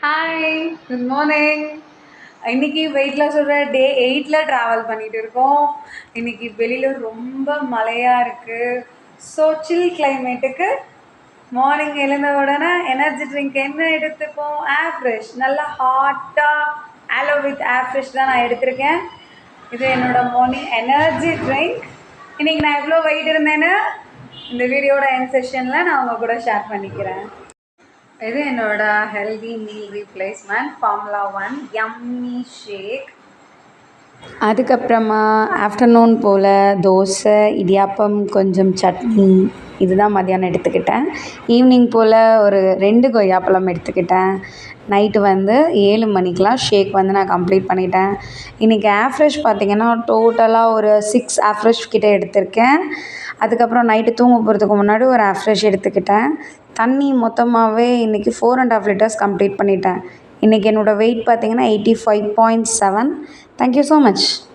Hi, good morning. இன்னைக்கு wait லாஸோட டே 8ல் travel பண்ணிகிட்டு இருக்கோம். இன்னைக்கு வெளியில் ரொம்ப மழையாக இருக்குது. ஸோ சில் கிளைமேட்டுக்கு மார்னிங் எழுந்த உடனே எனர்ஜி ட்ரிங்க் என்ன எடுத்துப்போம்? ஏர் ஃப்ரெஷ். நல்லா ஹாட்டாக ஆலோ வித் ஏர் ஃப்ரெஷ் தான் நான் எடுத்திருக்கேன். இது என்னோடய மார்னிங் எனர்ஜி ட்ரிங்க். இன்றைக்கி நான் எவ்வளோ வெயிட் இருந்தேன்னு இந்த வீடியோட எண்ட் செஷனில் நான் உங்கள் கூட ஷேர் பண்ணிக்கிறேன். இது என்னோட healthy meal replacement formula 1 yummy shake. அதுக்கப்புறமா ஆஃப்டர்நூன் போல் தோசை, இடியாப்பம், கொஞ்சம் சட்னி, இதுதான் மதியானம் எடுத்துக்கிட்டேன். ஈவினிங் போல் ஒரு 2 கொய்யாப்பழம் எடுத்துக்கிட்டேன். நைட்டு 7 மணிக்கெலாம் ஷேக் நான் கம்ப்ளீட் பண்ணிட்டேன். இன்றைக்கி ஏர் ஃப்ரெஷ் பார்த்திங்கன்னா டோட்டலாக ஒரு 6 ஏர் ஃப்ரெஷ் கிட்டே எடுத்திருக்கேன். அதுக்கப்புறம் நைட்டு தூங்க போகிறதுக்கு முன்னாடி ஒரு ஏர் ஃப்ரெஷ் எடுத்துக்கிட்டேன். தண்ணி மொத்தமாகவே இன்றைக்கி 4.5 லிட்டர்ஸ் கம்ப்ளீட் பண்ணிட்டேன். இன்றைக்கி என்னோடய வெயிட் பார்த்திங்கன்னா 85.7. Thank you so much.